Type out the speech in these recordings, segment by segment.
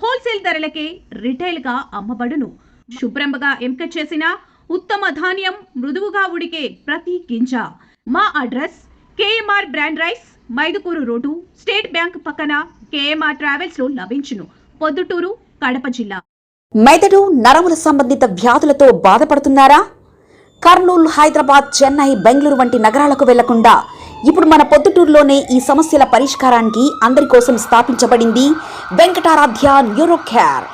Wholesale ధరలకే రిటైల్గా అమ్మబడును. శుభ్రంగా ఎంపిక చేసిన ఉత్తమ ధాన్యం మృదువుగా ఉడికే ప్రతి గింజ. మా address KMR brand rice, Mydukur road, state bank పక్కన, కేఎంఆర్ ట్రావెల్స్ లో లభించును. పొద్దుటూరు, కడప జిల్లా. మెదడు నరముల సంబంధిత వ్యాధులతో బాధపడుతున్నారా? కర్నూలు, హైదరాబాద్, చెన్నై, బెంగళూరు వంటి నగరాలకు వెళ్లకుండా ఇప్పుడు మన పొద్దుటూరులోనే ఈ సమస్యల పరిష్కారానికి అందరి కోసం స్థాపించబడింది వెంకటారాధ్య న్యూరో కేర్.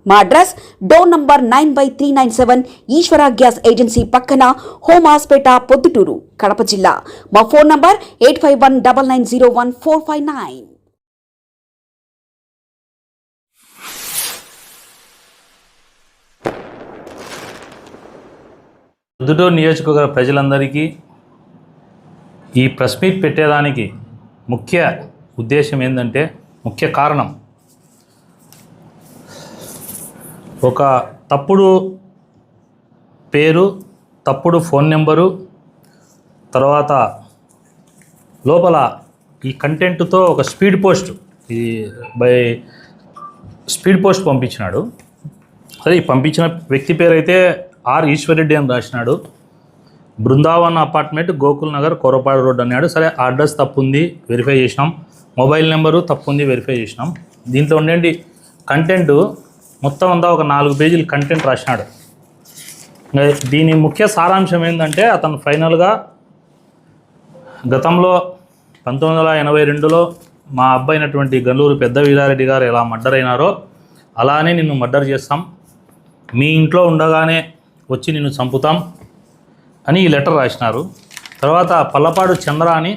మా అడ్రస్ డోర్ నంబర్ 9/397 ఈశ్వర గ్యాస్ ఏజెన్సీ పక్కన, హోమాస్పేట, పొద్దుటూరు, కడప జిల్లా. మా ఫోన్ నంబర్ 8519901459. పొద్దుటూరు నియోజకవర్గ ప్రజలందరికీ ఈ ప్రెస్ మీట్ పెట్టేదానికి ముఖ్య ఉద్దేశం ఏంటంటే, ముఖ్య కారణం ఒక తప్పుడు పేరు, తప్పుడు ఫోన్ నెంబరు, తర్వాత లోపల ఈ కంటెంట్తో ఒక స్పీడ్ పోస్ట్ పంపించినాడు. అదే ఈ పంపించిన వ్యక్తి పేరు అయితే ఆర్ ఈశ్వరెడ్డి అని రాసినాడు. బృందావన్ అపార్ట్మెంట్, గోకుల్ నగర్, కొరపాడు రోడ్ అన్నాడు. సరే, అడ్రస్ తప్పు ఉంది, వెరిఫై చేసినాం. మొబైల్ నెంబరు తప్పు ఉంది, వెరిఫై చేసినాం. దీంట్లో ఉండండి కంటెంట్ మొత్తం అంతా ఒక 4 పేజీలు కంటెంట్ రాసినాడు. దీని ముఖ్య సారాంశం ఏంటంటే, అతను ఫైనల్గా గతంలో 1982లో మా అబ్బాయి అయినటువంటి గల్లూరు పెద్ద వీరారెడ్డి గారు ఎలా మర్డర్ అయినారో అలానే నిన్ను మర్డర్ చేస్తాం, మీ ఇంట్లో ఉండగానే వచ్చి నిన్ను చంపుతాం అని ఈ లెటర్ రాసినారు. తర్వాత పల్లపాడు చంద్ర అని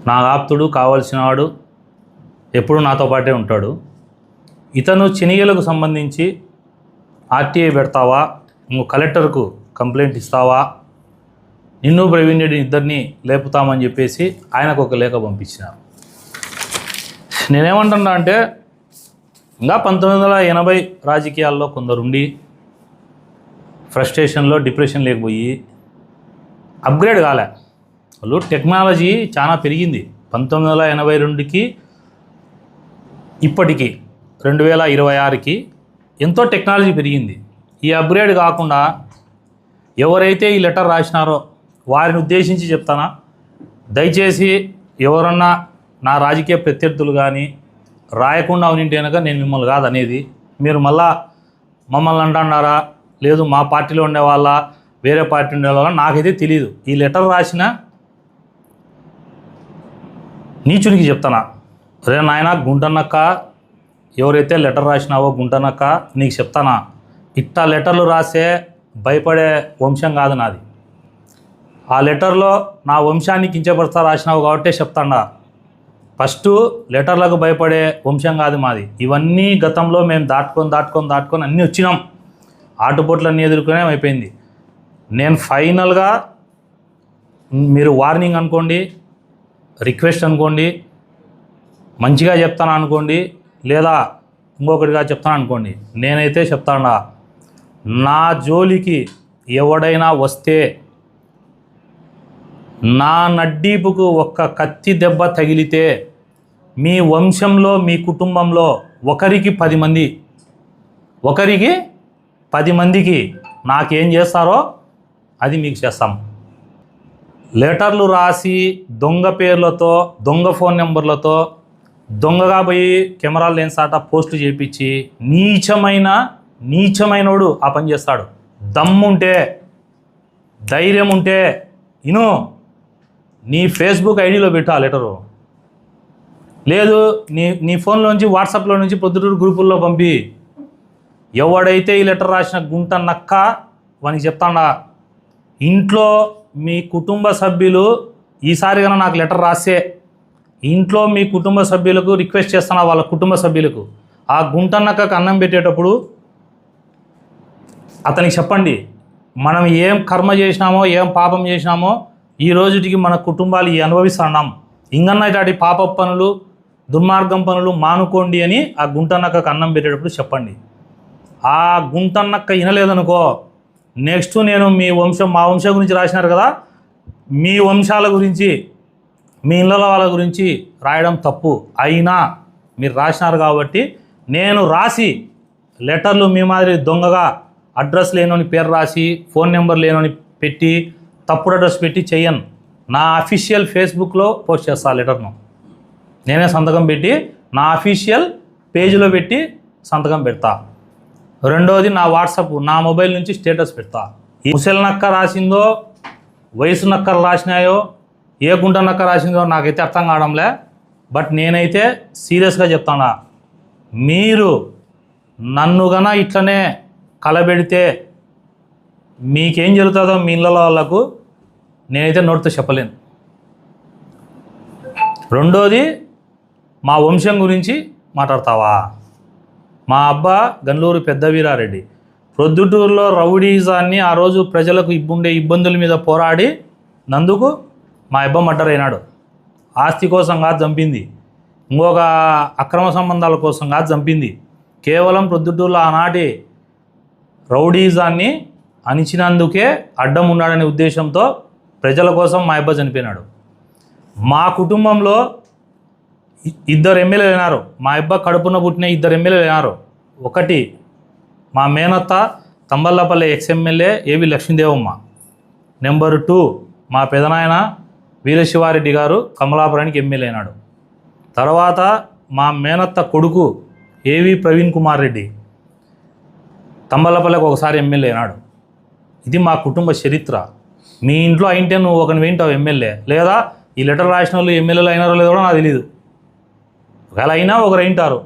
నా ఆప్తుడు, కావాల్సినవాడు, ఎప్పుడు నాతో పాటే ఉంటాడు. ఇతను చినియలకు సంబంధించి ఆర్టీఐ పెడతావా, నువ్వు కలెక్టర్కు కంప్లైంట్ ఇస్తావా, నిన్ను ప్రవీణ్ రెడ్డి ఇద్దరిని లేపుతామని చెప్పేసి ఆయనకు ఒక లేఖ పంపించినారు. నేనేమంటున్నా అంటే, ఇంకా 1980 రాజకీయాల్లో కొందరుండి ఫ్రస్ట్రేషన్లో డిప్రెషన్ లేకపోయి అప్గ్రేడ్ కాలే. వాళ్ళు టెక్నాలజీ చాలా పెరిగింది. 1982కి ఇప్పటికీ 2026కి ఎంతో టెక్నాలజీ పెరిగింది. ఈ అప్గ్రేడ్ కాకుండా ఎవరైతే ఈ లెటర్ రాసినారో వారిని ఉద్దేశించి చెప్తానా, దయచేసి ఎవరన్నా నా రాజకీయ ప్రత్యర్థులు కానీ రాయకుండా ఉనింటే కనుక నేను మిమ్మల్ని కాదు అనేది, మీరు మమ్మల్ని అంటున్నారా, లేదు మా పార్టీలో ఉండేవాళ్ళ, వేరే పార్టీ ఉండేవాళ్ళ నాకైతే తెలియదు. ఈ లెటర్ రాసిన నీచునికి చెప్తానా, రే నాయన గుంటనక్క, ఎవరైతే లెటర్ రాసినావో గుంటనక్క, నీకు చెప్తానా, ఇట్టా లెటర్లు రాసే భయపడే వంశం కాదు నాది. ఆ లెటర్లో నా వంశాన్ని కించపరుస్తా రాసినావు కాబట్టి చెప్తాడా. ఫస్ట్ లెటర్లకు భయపడే వంశం కాదు మాది. ఇవన్నీ గతంలో మేము దాటుకొని అన్నీ వచ్చినాం. ఆటుపోట్లన్నీ ఎదుర్కొనే అయిపోయింది. నేను ఫైనల్గా మీరు వార్నింగ్ అనుకోండి, రిక్వెస్ట్ అనుకోండి, మంచిగా చెప్తాను అనుకోండి, లేదా ఇంకొకటిగా చెప్తాను అనుకోండి, నేనైతే చెప్తానా, నా జోలికి ఎవడైనా వస్తే నా నడ్డీపుకు ఒక్క కత్తి దెబ్బ తగిలితే మీ వంశంలో, మీ కుటుంబంలో ఒకరికి 10 మందికి నాకేం చేస్తారో అది మీకు చేస్తాం. లెటర్లు రాసి దొంగ పేర్లతో, దొంగ ఫోన్ నెంబర్లతో, దొంగగా పోయి కెమెరా లెన్స్ ఆట పోస్టులు చేయించి నీచమైనోడు ఆ పని చేస్తాడు. దమ్ముంటే, ధైర్యం ఉంటే నీ ఫేస్బుక్ ఐడిలో పెట్టు ఆ లెటరు, లేదు నీ ఫోన్లోంచి, వాట్సాప్లో నుంచి పొద్దుటూరు గ్రూపుల్లో పంపి. ఎవడైతే ఈ లెటర్ రాసిన గుంట నక్క వానికి చెప్తాడా, ఇంట్లో మీ కుటుంబ సభ్యులు ఈసారి కన్నా నాకు లెటర్ రాస్తే ఇంట్లో మీ కుటుంబ సభ్యులకు రిక్వెస్ట్ చేస్తున్నా, వాళ్ళ కుటుంబ సభ్యులకు ఆ గుంటన్నక్కకు అన్నం పెట్టేటప్పుడు అతనికి చెప్పండి, మనం ఏం కర్మ చేసినామో, ఏం పాపం చేసినామో ఈ రోజుటికి మన కుటుంబాలు అనుభవిస్తున్నాం. ఇంకన్నా ఇలాంటి పాప పనులు, దుర్మార్గం పనులు మానుకోండి అని ఆ గుంటన్నక్కకు అన్నం పెట్టేటప్పుడు చెప్పండి. ఆ గుంటన్నక్క వినలేదనుకో, నెక్స్ట్ నేను మా వంశం గురించి రాసినారు కదా, మీ వంశాల గురించి, మీ ఇళ్ళ వాళ్ళ గురించి రాయడం తప్పు. అయినా మీరు రాసినారు కాబట్టి నేను రాసి లెటర్లు మీ మాదిరి దొంగగా అడ్రస్ లేనోని పేరు రాసి ఫోన్ నెంబర్ లేనోని పెట్టి తప్పుడు అడ్రస్ పెట్టి చెయ్యను. నా అఫీషియల్ ఫేస్బుక్లో పోస్ట్ చేస్తా లెటర్ను. నేనే సంతకం పెట్టి నా అఫీషియల్ పేజీలో పెట్టి సంతకం పెడతా. రెండోది నా వాట్సాప్ నా మొబైల్ నుంచి స్టేటస్ పెడతా. ఈ ముసలి నక్క రాసిందో వయసు నక్కలు రాసినాయో ఏ గుంట నక్క రాసిందో నాకైతే అర్థం కావడంలే. బట్ నేనైతే సీరియస్గా చెప్తానా, మీరు నన్ను గన ఇట్లనే కలబెడితే మీకేం జరుగుతుందో మీ ఇళ్ళ వాళ్ళకు నేనైతే నోటితో చెప్పలేను. రెండోది మా వంశం గురించి మాట్లాడతావా? మా అబ్బా గన్లూరు పెద్ద వీరారెడ్డి ప్రొద్దుటూరులో రౌడీజాన్ని ఆ రోజు ప్రజలకు ఉండే ఇబ్బందుల మీద పోరాడి నందుకు మా అబ్బ మర్డర్ అయినాడు. ఆస్తి కోసం కాదు చంపింది, ఇంకొక అక్రమ సంబంధాల కోసం కాదు చంపింది. కేవలం ప్రొద్దుటూరులో ఆనాటి రౌడీజాన్ని అణిచినందుకే అడ్డం ఉన్నాడనే ఉద్దేశంతో ప్రజల కోసం మా అబ్బ చనిపోయినాడు. మా కుటుంబంలో 2 ఎమ్మెల్యేలు అయినారు. మా అబ్బ కడుపున పుట్టిన 2 ఎమ్మెల్యేలు అయినారు. ఒకటి మా మేనత్త తంబల్లపల్లి ఎక్స్ఎమ్మెల్యే ఏవి లక్ష్మీదేవమ్మ. నెంబర్ 2 మా పెదనాయన వీరశివారెడ్డి గారు కమలాపురానికి ఎమ్మెల్యే అయినాడు. తర్వాత మా మేనత్త కొడుకు ఏవి ప్రవీణ్ కుమార్ రెడ్డి తంబల్లపల్లికి ఒకసారి ఎమ్మెల్యే అయినాడు. ఇది మా కుటుంబ చరిత్ర. మీ ఇంట్లో అయింటే నువ్వు ఒకరిని వింటావు ఎమ్మెల్యే, లేదా ఈ లెటర్ రాసిన వాళ్ళు ఎమ్మెల్యేలు అయినారో లేదో కూడా నాకు తెలియదు. ఒకవేళ అయినా ఒకరు అయింటారు.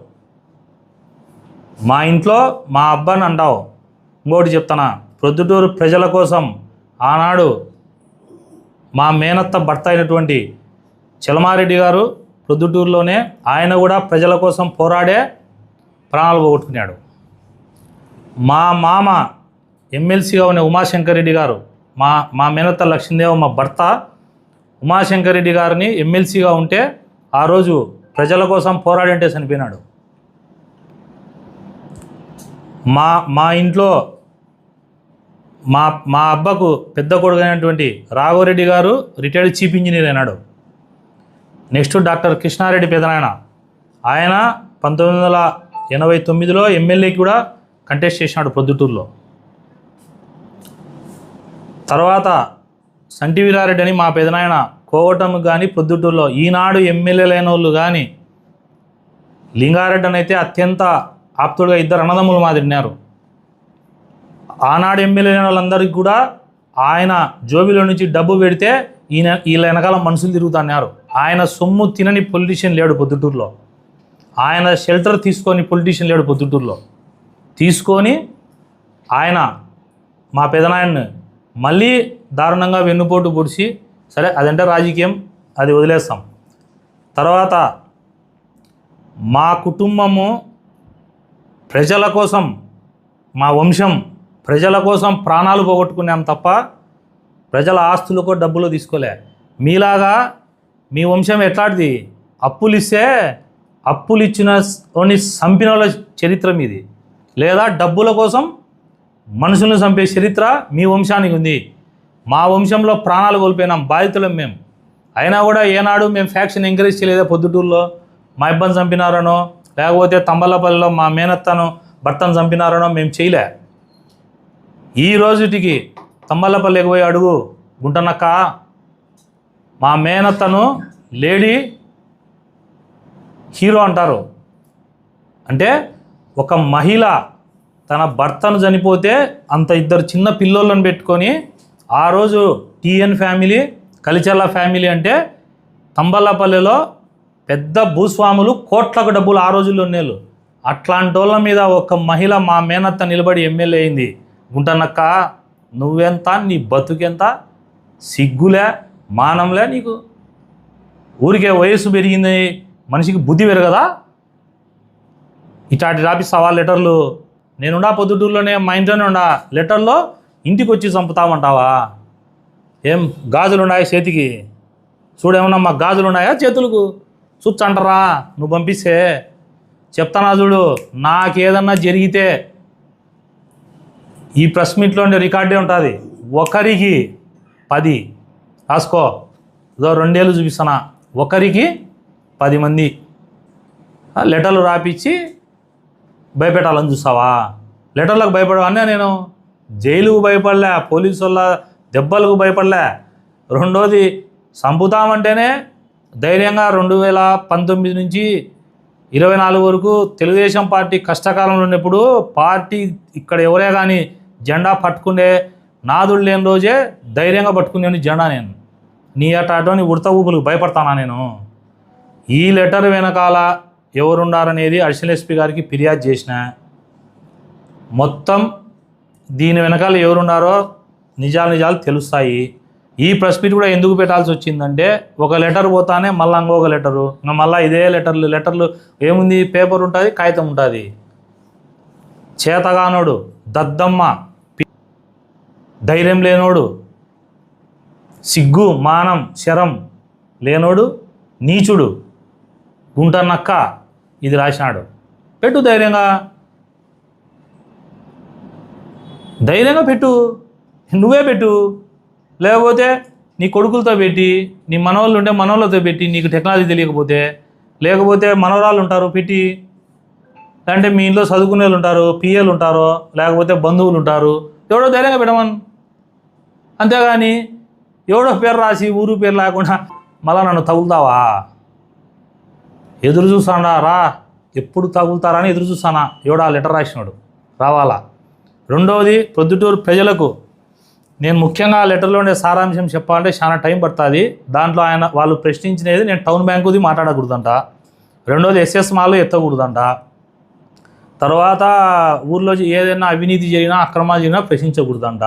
మా ఇంట్లో మా అబ్బాని అంటావు. ఇంకోటి చెప్తానా, ప్రొద్దుటూరు ప్రజల కోసం ఆనాడు మా మేనత్త భర్త అయినటువంటి చలమారెడ్డి గారు ప్రొద్దుటూరులోనే ఆయన కూడా ప్రజల కోసం పోరాడే ప్రాణాలు పోగొట్టుకున్నాడు. మా మామ ఎమ్మెల్సీగా ఉన్న ఉమాశంకర్ రెడ్డి గారు మా మేనత్త లక్ష్మీదేవమ్మ భర్త ఉమాశంకర్ రెడ్డి గారిని ఎమ్మెల్సీగా ఉంటే ఆ రోజు ప్రజల కోసం పోరాడంటే చనిపోయినాడు. మా ఇంట్లో మా అబ్బకు పెద్ద కొడుకు అయినటువంటి రాఘవరెడ్డి గారు రిటైర్డ్ చీఫ్ ఇంజనీర్ అయినాడు. నెక్స్ట్ డాక్టర్ కృష్ణారెడ్డి పెదనాయన, ఆయన 1989లో ఎమ్మెల్యేకి కూడా కంటెస్ట్ చేసినాడు ప్రొద్దుటూరులో. తర్వాత సంటి వీరారెడ్డి అని మా పెదనాయన కోవటంకు కానీ ప్రొద్దుటూరులో ఈనాడు ఎమ్మెల్యేలైన వాళ్ళు కానీ లింగారెడ్డి అని అయితే అత్యంత ఆప్తుడుగా 2 అన్నదమ్ములు మాదిరినారు. ఆనాడు ఎమ్మెల్యే అయిన వాళ్ళందరికీ కూడా ఆయన జోబిలో నుంచి డబ్బు పెడితే వీళ్ళ వెనకాల మనుషులు తిరుగుతున్నారు. ఆయన సొమ్ము తినని పొలిటీషియన్ లేడు పొద్దుటూరులో. ఆయన షెల్టర్ తీసుకొని పొలిటీషియన్ లేడు పొద్దుటూరులో. తీసుకొని ఆయన మా పెదనాయన్ని మళ్ళీ దారుణంగా వెన్నుపోటు పొడిచి, సరే అదంటే రాజకీయం, అది వదిలేస్తాం. తర్వాత మా కుటుంబము ప్రజల కోసం, మా వంశం ప్రజల కోసం ప్రాణాలు పోగొట్టుకున్నాం తప్ప ప్రజల ఆస్తులకో డబ్బులు తీసుకోలే. మీలాగా మీ వంశం ఎట్లాంటిది, అప్పులు ఇస్తే అప్పులు ఇచ్చిన చంపిన వాళ్ళ చరిత్ర మీది, లేదా డబ్బుల కోసం మనుషులను చంపే చరిత్ర మీ వంశానికి ఉంది. మా వంశంలో ప్రాణాలు కోల్పోయినాం, బాధితులం మేము. అయినా కూడా ఏనాడు మేము ఫ్యాక్షన్ ఎంకరేజ్ చేయలేదా? పొద్దుటూరులో మా ఇబ్బంది చంపినారనో, లేకపోతే తంబల్లపల్లిలో మా మేనత్తను భర్తను చంపినారనో మేము చేయలే. ఈ రోజుటికి తంబల్లపల్లికి పోయి అడుగు, గుంటనక్క మా మేనత్తను లేడీ హీరో అంటారు. అంటే ఒక మహిళ తన భర్తను చనిపోతే అంత 2 చిన్న పిల్లోళ్ళని పెట్టుకొని ఆ రోజు టీఎన్ ఫ్యామిలీ, కలిచర్ల ఫ్యామిలీ అంటే తంబల్లపల్లిలో పెద్ద భూస్వాములు కోట్లకు డబ్బులు ఆ రోజుల్లో ఉండేళ్ళు. అట్లాంటి వాళ్ళ మీద ఒక మహిళ మా మేనత్త నిలబడి ఎమ్మెల్యే అయింది. గుంటనక్క నువ్వెంత, నీ బతుకెంత, సిగ్గులే మానంలే నీకు? ఊరికే వయస్సు పెరిగింది, మనిషికి బుద్ధి పెరగదా? ఇట్లాంటి రాపిస్తావా లెటర్లు? నేనుండా పొద్దుటూరులోనే, మా ఇంట్లోనే ఉండా, లెటర్లో ఇంటికి వచ్చి చంపుతామంటావా? ఏం గాజులు ఉన్నాయా చేతికి? చూడేమన్నా మా గాజులు ఉన్నాయా చేతులకు? చూచ్ అంటారా నువ్వు పంపిస్తే? చెప్తానా చూడు, నాకేదన్నా జరిగితే ఈ ప్రెస్ మీట్లో ఉండే రికార్డే ఉంటుంది. ఒకరికి 10 రాసుకో, ఇదో 2 ఏళ్ళు చూపిస్తానా, ఒకరికి 10 మంది. లెటర్లు రాపిచ్చి భయపెట్టాలని చూస్తావా? లెటర్లకు భయపడవన్నా నేను జైలుకు భయపడలే, పోలీసు వాళ్ళ దెబ్బలకు భయపడలే. రెండోది చంపుతామంటేనే ధైర్యంగా 2019 నుంచి 24 వరకు తెలుగుదేశం పార్టీ కష్టకాలంలో ఉన్నప్పుడు పార్టీ ఇక్కడ ఎవరే కానీ జెండా పట్టుకునే నాదుడు లేని రోజే ధైర్యంగా పట్టుకునే జెండా నేను. నీ అటోని ఉడత ఊపులకు భయపడతానా నేను? ఈ లెటర్ వెనకాల ఎవరున్నారనేది అడిషనల్ ఎస్పీ గారికి ఫిర్యాదు చేసిన. మొత్తం దీని వెనకాల ఎవరున్నారో నిజాలు తెలుస్తాయి. ఈ ప్రెస్ మీట్ కూడా ఎందుకు పెట్టాల్సి వచ్చిందంటే ఒక లెటర్ పోతానే మళ్ళీ ఇంకొక లెటరు, ఇంకా మళ్ళీ ఇదే లెటర్లు ఏముంది, పేపర్ ఉంటుంది, కాగితం ఉంటుంది. చేతగానోడు, దద్దమ్మ, ధైర్యం లేనోడు, సిగ్గు మానం శరం లేనోడు, నీచుడు, గుంటనక్క ఇది రాసినాడు. పెట్టు ధైర్యంగా పెట్టు, నువ్వే పెట్టు. లేకపోతే నీ కొడుకులతో పెట్టి, నీ మనవాళ్ళు ఉంటే మనవాళ్ళతో పెట్టి, నీకు టెక్నాలజీ తెలియకపోతే, లేకపోతే మనవరాళ్ళు ఉంటారు పెట్టి, లేదంటే మీ ఇంట్లో చదువుకునే వాళ్ళు ఉంటారు, పిఏలు ఉంటారు, లేకపోతే బంధువులు ఉంటారు, ఎవడో ధైర్యంగా పెట్టమని. అంతేగాని ఎవడో పేరు రాసి ఊరు పేరు లేకుండా మళ్ళా నన్ను తగులుతావా? ఎదురు చూస్తాడా రా, ఎప్పుడు తగులుతారా అని ఎదురు చూస్తానా. ఎవడా లెటర్ రాసినాడు రావాలా. రెండవది ప్రొద్దుటూరు ప్రజలకు నేను ముఖ్యంగా లెటర్లో ఉండే సారాంశం చెప్పాలంటే చాలా టైం పడుతుంది. దాంట్లో వాళ్ళు ప్రశ్నించినది నేను టౌన్ బ్యాంకుది మాట్లాడకూడదంట, రెండోది ఎస్ఎస్ మాల్లో ఎత్తకూడదంట, తర్వాత ఊర్లో ఏదైనా అవినీతి జరిగినా అక్రమాలు జరిగినా ప్రశ్నించకూడదంట.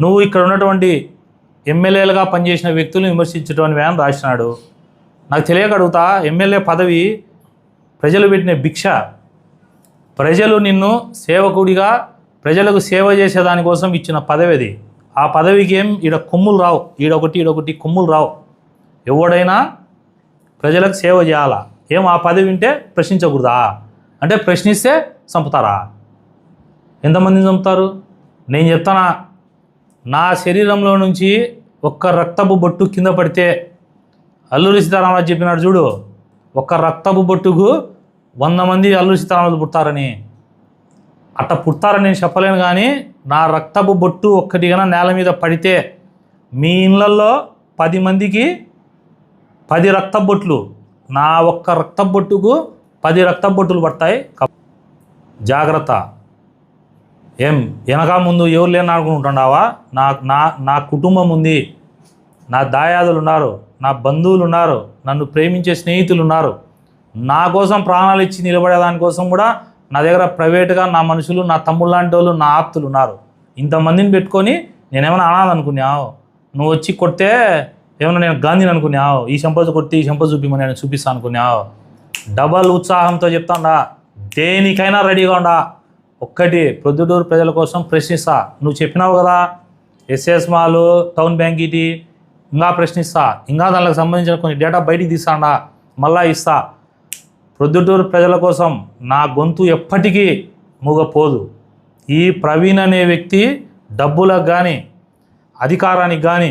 నువ్వు ఇక్కడ ఉన్నటువంటి ఎమ్మెల్యేలుగా పనిచేసిన వ్యక్తులను విమర్శించడం అని రాసినాడు. నాకు తెలియక అడుగుతా, ఎమ్మెల్యే పదవి ప్రజలు పెట్టిన భిక్ష. ప్రజలు నిన్ను సేవకుడిగా ప్రజలకు సేవ చేసేదానికోసం ఇచ్చిన పదవి అది. ఆ పదవికి ఏం ఈడ కొమ్ములు రావు, ఈడొకటి కొమ్ములు రావు. ఎవడైనా ప్రజలకు సేవ చేయాలా. ఏం ఆ పదవి వింటే ప్రశ్నించకూడదా? అంటే ప్రశ్నిస్తే చంపుతారా? ఎంతమందిని చంపుతారు? నేను చెప్తానా, నా శరీరంలో నుంచి ఒక్క రక్తపు బొట్టు కింద పడితే, అల్లూరి సీతారామరాజు చెప్పినాడు చూడు, ఒక్క రక్తపు బొట్టుకు 100 మంది అల్లూరి సీతారామరాజు పుడతారని. అట్లా పుడతారని నేను చెప్పలేను, కానీ నా రక్తపు బొట్టు ఒక్కటిగా నేల మీద పడితే మీ ఇళ్ళల్లో 10 మందికి 10 రక్తపు బొట్లు, నా ఒక్క రక్తపు బొట్టుకు 10 రక్తపు బొట్టులు పడతాయి. జాగ్రత్త. ఏం వెనక ముందు ఎవరు లేని అనుకుంటుంటావా? నా కుటుంబం ఉంది, నా దాయాదులు ఉన్నారు, నా బంధువులు ఉన్నారు, నన్ను ప్రేమించే స్నేహితులు ఉన్నారు. నా కోసం ప్రాణాలు ఇచ్చి నిలబడేదానికోసం కూడా నా దగ్గర ప్రైవేట్గా నా మనుషులు, నా తమ్ముళ్ళు లాంటి వాళ్ళు, నా ఆప్తులు ఉన్నారు. ఇంతమందిని పెట్టుకొని నేనేమైనా అనాలనుకున్నావు? నువ్వు వచ్చి కొడితే ఏమన్నా నేను గాంధీని అనుకున్నావు? ఈ సంపద కొట్టి ఈ సంపద చూపిమని నేను చూపిస్తాను అనుకున్నావు? డబల్ ఉత్సాహంతో చెప్తాండా, దేనికైనా రెడీగా ఉండా. ఒక్కటి, ప్రొద్దుటూరు ప్రజల కోసం ప్రశ్నిస్తా. నువ్వు చెప్పినావు కదా ఎస్ఎస్ మాల్, టౌన్ బ్యాంక్ ఇటీ, ఇంకా ప్రశ్నిస్తా. ఇంకా దానికి సంబంధించిన కొన్ని డేటా బయటికి తీస్తాడా, మళ్ళా ఇస్తా. ప్రొద్దుటూరు ప్రజల కోసం నా గొంతు ఎప్పటికీ మూగపోదు. ఈ ప్రవీణ్ అనే వ్యక్తి డబ్బులకు కానీ, అధికారానికి కానీ,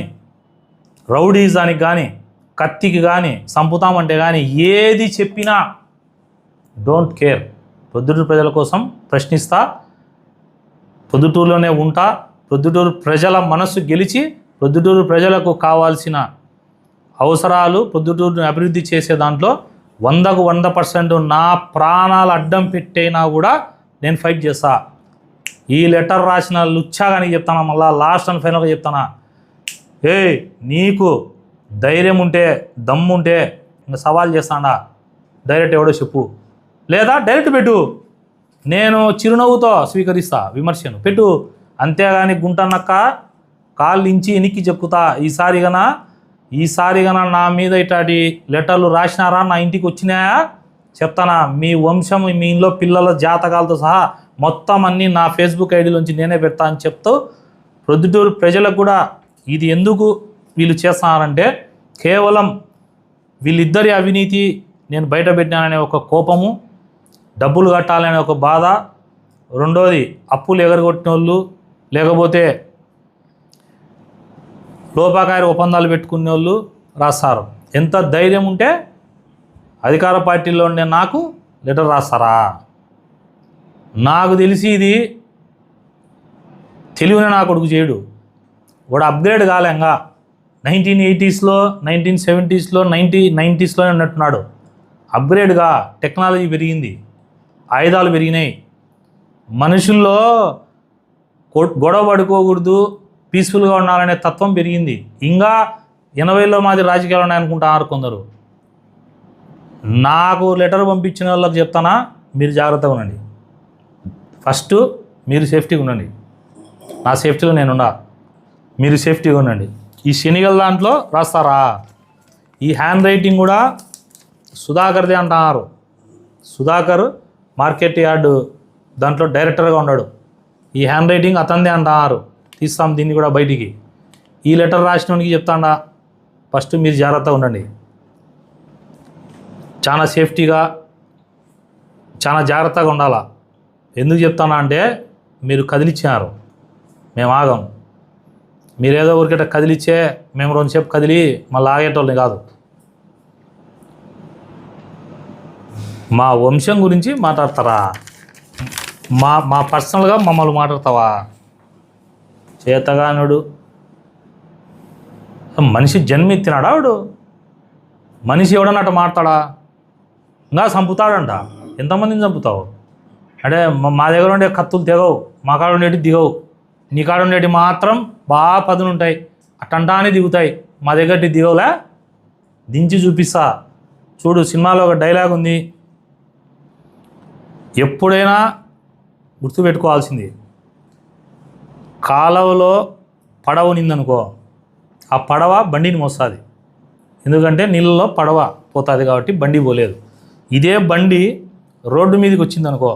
రౌడీజానికి కానీ, కత్తికి కానీ, చంపుతామంటే కానీ ఏది చెప్పినా డోంట్ కేర్. ప్రొద్దుటూరు ప్రజల కోసం ప్రశ్నిస్తా, ప్రొద్దుటూరులోనే ఉంటా. ప్రొద్దుటూరు ప్రజల మనస్సు గెలిచి ప్రొద్దుటూరు ప్రజలకు కావాల్సిన అవసరాలు, ప్రొద్దుటూరుని అభివృద్ధి చేసే దాంట్లో 100కు 100% నా ప్రాణాలు అడ్డం పెట్టైనా కూడా నేను ఫైట్ చేస్తా. ఈ లెటర్ రాసిన లుచ్చాగానికి చెప్తానా, మళ్ళా లాస్ట్ అండ్ ఫైనల్గా చెప్తానా, నీకు ధైర్యం ఉంటే, దమ్ముంటే ఇంకా సవాల్ చేస్తాడా, డైరెక్ట్ ఎవడో చెప్పు, లేదా డైరెక్ట్ పెట్టు. నేను చిరునవ్వుతో స్వీకరిస్తా విమర్శను, పెట్టు. అంతేగాని గుంటనక్క కాళ్ళు ఇంచి ఎనికి చెక్కుతా. ఈసారి గన నా మీద ఇట్లాంటి లెటర్లు రాసినారా, నా ఇంటికి వచ్చినాయా చెప్తానా, మీ వంశం, మీ ఇంట్లో పిల్లల జాతకాలతో సహా మొత్తం అన్నీ నా ఫేస్బుక్ ఐడిలోంచి నేనే పెడతా అని చెప్తూ, ప్రొద్దుటూరు ప్రజలకు కూడా ఇది ఎందుకు వీళ్ళు చేస్తున్నారంటే కేవలం వీళ్ళిద్దరి అవినీతి నేను బయట పెట్టినాననే ఒక కోపము, డబ్బులు కట్టాలనే ఒక బాధ, రెండోది అప్పులు ఎగరగొట్టిన వాళ్ళు, లేకపోతే లోపాకార ఒప్పందాలు పెట్టుకునే వాళ్ళు రాస్తారు. ఎంత ధైర్యం ఉంటే అధికార పార్టీలో ఉండే నాకు లెటర్ రాస్తారా? నాకు తెలిసి ఇది తెలివిన నా కొడుకు చేయడు. వాడు upgrade కాలేంగా 1980s, 1970s, 1990s ఉన్నట్టున్నాడు. అప్గ్రేడ్గా technology పెరిగింది, ఆయుధాలు పెరిగినాయి, మనుషుల్లో గొడవ పడుకోకూడదు, పీస్ఫుల్గా ఉండాలనే తత్వం పెరిగింది. ఇంకా 80లో మాది రాజకీయాలు ఉన్నాయనుకుంటున్నారు కొందరు. నాకు లెటర్ పంపించిన వాళ్ళకి చెప్తానా, మీరు జాగ్రత్తగా ఉండండి. ఫస్ట్ మీరు సేఫ్టీగా ఉండండి, నా సేఫ్టీలో నేనున్నా, మీరు సేఫ్టీగా ఉండండి. ఈ శనిగల దాంట్లో రాస్తారా? ఈ హ్యాండ్ రైటింగ్ కూడా సుధాకర్ది అంటున్నారు. సుధాకర్ మార్కెట్ యార్డు దాంట్లో డైరెక్టర్గా ఉన్నాడు. ఈ హ్యాండ్ రైటింగ్ అతనిదే అంటున్నారు. తీస్తాం దీన్ని కూడా బయటికి. ఈ లెటర్ రాసినోనికి చెప్తాడా, ఫస్ట్ మీరు జాగ్రత్తగా ఉండండి, చాలా సేఫ్టీగా చాలా జాగ్రత్తగా ఉండాలా. ఎందుకు చెప్తానా అంటే మీరు కదిలిచ్చినారు, మేము ఆగం. మీరేదో ఊరికేట కదిలిచ్చే మేము రెండుసేపు కదిలి మళ్ళీ ఆగేటోళ్ళని కాదు. మా వంశం గురించి మాట్లాడతారా? మా పర్సనల్గా మమ్మల్ని మాట్లాడతావా? చేతగానుడు మనిషి జన్మెత్తినాడా వాడు? మనిషి ఎవడన్నట్టు మాట్లాడా? ఇంకా చంపుతాడంట. ఎంతమందిని చంపుతావు అంటే? మా దగ్గర ఉండే కత్తులు తెగవు, మా కాడ ఉండేటి దిగవు. నీ కాడ ఉండేటి మాత్రం బాగా పదును ఉంటాయి, అట్టంటానే దిగుతాయి. మా దగ్గర దిగవులే, దించి చూపిస్తా చూడు. సినిమాలో ఒక డైలాగ్ ఉంది, ఎప్పుడైనా గుర్తుపెట్టుకోవాల్సింది, కాలువలో పడవ నిందనుకో, ఆ పడవ బండిని మోస్తుంది. ఎందుకంటే నీళ్ళలో పడవ పోతుంది కాబట్టి బండి పోలేదు. ఇదే బండి రోడ్డు మీదకి వచ్చిందనుకో,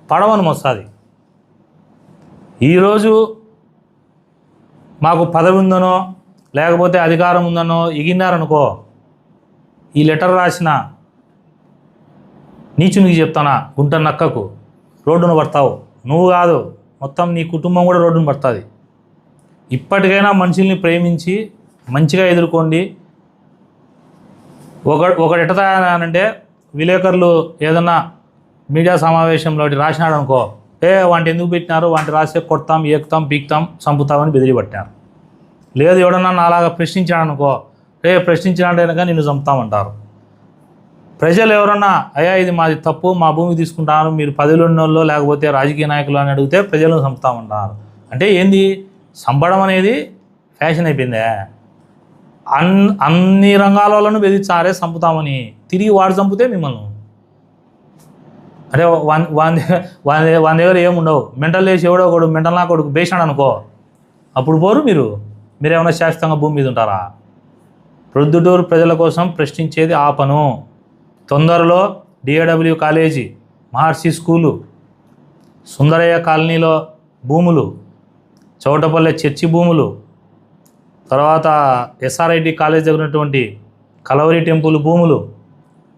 పడవను మోస్తుంది. ఈరోజు మాకు పదవి ఉందనో లేకపోతే అధికారం ఉందనో ఎగిరినారనుకో, ఈ లెటర్ రాసిన నీచునికి చెప్తానా, గుంట నక్కకు రోడ్డును పడతావు. నువ్వు కాదు, మొత్తం నీ కుటుంబం కూడా రోడ్డును పడుతుంది. ఇప్పటికైనా మనుషుల్ని ప్రేమించి మంచిగా ఎదుర్కోండి. ఒకటి ఎట్టతానంటే, విలేకరులు ఏదన్నా మీడియా సమావేశంలో రాసినాడు అనుకో, వాంటి ఎందుకు పెట్టినారు, వాంటి రాస్తే కొడతాం, ఏకుతాం, పీక్తాం, చంపుతామని బెదిరి పట్టినారు. లేదు ఎవడన్నా నాలాగా ప్రశ్నించాడు అనుకో, ప్రశ్నించినాడేనగా నిన్ను చంపుతామంటారు. ప్రజలు ఎవరన్నా అయ్యా ఇది మాది తప్పు, మా భూమి తీసుకుంటారు, మీరు పదవిలో ఉన్నోళ్ళు లేకపోతే రాజకీయ నాయకులు అని అడిగితే ప్రజలను చంపుతామంటారు. అంటే ఏంది, చంపడం అనేది ఫ్యాషన్ అయిపోయిందే. అన్ని రంగాల వాళ్ళను బెదిరించారే చంపుతామని, తిరిగి వాడు చంపితే మిమ్మల్ని అంటే వాని దగ్గర ఏముండవు. మెంటల్ వేసి ఎవడో ఒకడు మెంటల్ నా కొడుకు బేసాడు అనుకో, అప్పుడు పోరు మీరేమైనా శాశ్వతంగా భూమి మీద ఉంటారా? ప్రొద్దుటూరు ప్రజల కోసం ప్రశ్నించేది ఆపను. తొందరలో డిఏడబ్ల్యూ కాలేజీ, మహర్షి స్కూలు, సుందరయ్య కాలనీలో భూములు, చౌటపల్లె చర్చి భూములు, తర్వాత ఎస్ఆర్ఐటి కాలేజ్ దగ్గర ఉన్నటువంటి కలవరి టెంపుల్ భూములు,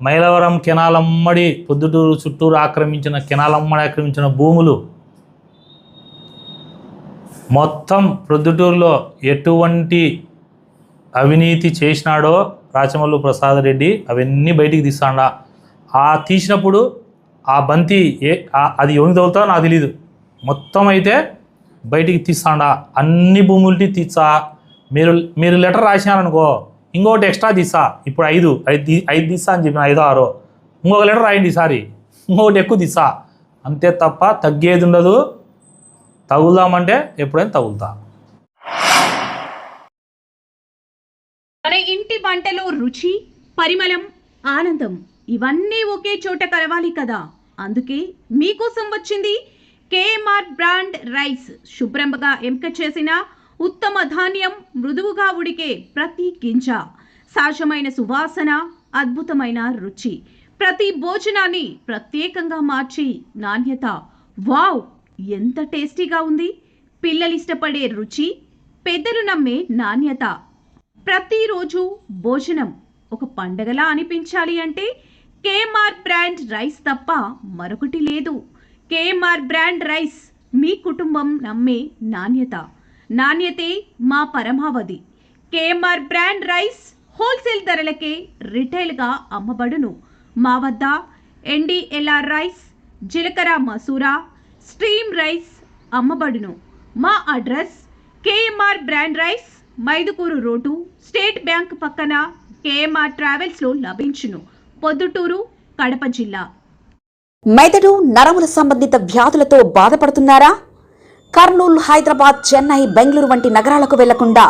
మైలవరం కెనాలమ్మడి పొద్దుటూరు చుట్టూరు ఆక్రమించిన కెనాలమ్మడి ఆక్రమించిన భూములు, మొత్తం ప్రొద్దుటూరులో ఎటువంటి అవినీతి చేసినాడో రాచమల్లు ప్రసాద్ రెడ్డి అవన్నీ బయటికి తీస్తాడా. ఆ తీసినప్పుడు ఆ బంతి అది ఎవరికి తగులుతుందో నాకు తెలీదు, మొత్తం అయితే బయటికి తీస్తాడా. అన్ని భూముల్ని తీస్తా. మీరు లెటర్ రాసినారనుకో, ఇంకొకటి ఎక్స్ట్రా తీస్తా. ఇప్పుడు ఐదు తీస్తా అని చెప్పిన 5, 6, ఇంకొక లెటర్ రాయండి ఈసారి, ఇంకొకటి ఎక్కువ తీస్తా. అంతే తప్ప తగ్గేది ఉండదు. తగులుదామంటే ఎప్పుడైనా తగులుతా. మన ఇంటి వంటలో రుచి, పరిమళం, ఆనందం ఇవన్నీ ఒకే చోట కలవాలి కదా. అందుకే మీకోసం వచ్చింది కేఎంఆర్ బ్రాండ్ రైస్. శుభ్రంగా ఎంపిక చేసిన ఉత్తమ ధాన్యం, మృదువుగా ఉడికే ప్రతి గింజ, సహజమైన సువాసన, అద్భుతమైన రుచి, ప్రతి భోజనాన్ని ప్రత్యేకంగా మార్చి నాణ్యత. వావ్, ఎంత టేస్టీగా ఉంది! పిల్లలు ఇష్టపడే రుచి, పెద్దలు నమ్మే నాణ్యత. ప్రతిరోజు భోజనం ఒక పండగలా అనిపించాలి అంటే కేఎంఆర్ బ్రాండ్ రైస్ తప్ప మరొకటి లేదు. కేఎంఆర్ బ్రాండ్ రైస్, మీ కుటుంబం నమ్మే నాణ్యత. నాణ్యతే మా పరమావధి. కేఎంఆర్ బ్రాండ్ రైస్, హోల్సేల్ ధరలకే రిటైల్గా అమ్మబడును. మా వద్ద NDLR రైస్, జీలకర్ర మసూరా, స్ట్రీమ్ రైస్ అమ్మబడును. మా address KMR brand rice, Mydukur road, state bank పక్కన KMR ట్రావెల్స్లో లభించును. పొద్దుటూరు, కడప జిల్లా. మెదడు నరముల సంబంధిత వ్యాధులతో బాధపడుతున్నారా? కర్నూలు, హైదరాబాద్, చెన్నై, బెంగళూరు వంటి నగరాలకు వెళ్లకుండా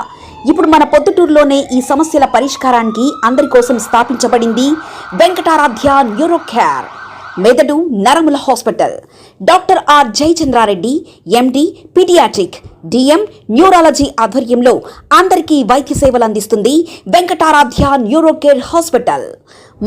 ఇప్పుడు మన పొద్దుటూరులోనే ఈ సమస్యల పరిష్కారానికి అందరి కోసం స్థాపించబడింది వెంకటారాధ్య న్యూరో కేర్ మెదడు నరముల hospital. Doctor R Jayachandra Reddy MD paediatric, DM neurology ఆధ్వర్యంలో అందరికీ వైద్య సేవలు అందిస్తుంది వెంకటారాధ్య న్యూరో కేర్ హాస్పిటల్.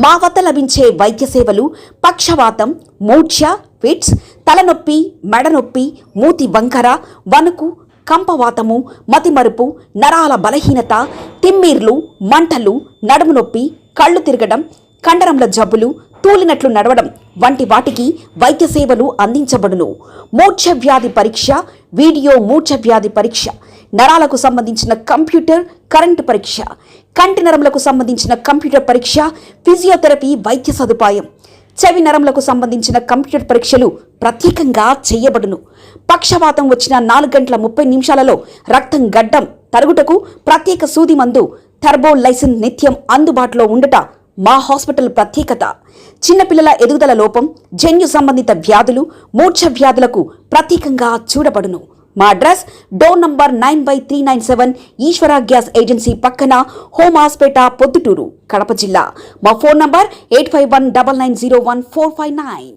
మా వద్ద లభించే వైద్య సేవలు పక్షవాతం, మూర్ఛ, ఫిట్స్, తలనొప్పి, మెడనొప్పి, మూతి వంకర, వణుకు, కంపవాతము, మతిమరుపు, నరాల బలహీనత, తిమ్మిర్లు, మంటలు, నడుము నొప్పి, కళ్ళు తిరగడం, కండరంల జబ్బులు, తూలినట్లు నడవడం వంటి వాటికి వైద్య సేవలు అందించబడును. మూర్ఛ వ్యాధి పరీక్ష, వీడియో మూర్ఛ వ్యాధి పరీక్ష, నరాలకు సంబంధించిన కంప్యూటర్ కరెంటు పరీక్ష, కంటి నరములకు సంబంధించిన కంప్యూటర్ పరీక్ష, ఫిజియోథెరపీ వైద్య సదుపాయం, చెవి నరములకు సంబంధించిన కంప్యూటర్ పరీక్షలు ప్రత్యేకంగా చేయబడును. పక్షవాతం వచ్చిన 4 గంటల 30 నిమిషాలలో రక్తం గడ్డం తరుగుటకు ప్రత్యేక సూది మందు థర్బోలైసిన్ నిత్యం అందుబాటులో ఉండట మా హాస్పిటల్ ప్రత్యేకత. చిన్నపిల్లల ఎదుగుదల లోపం, జన్యు సంబంధిత వ్యాధులు, మూర్ఛ వ్యాధులకు ప్రత్యేకంగా చూడబడును. మా అడ్రస్ డోర్ నంబర్ 9/397 ఈశ్వర గ్యాస్ ఏజెన్సీ పక్కన, హోమాస్పేట, పొద్దుటూరు, కడప జిల్లా. మా ఫోన్ నంబర్ 8519901459.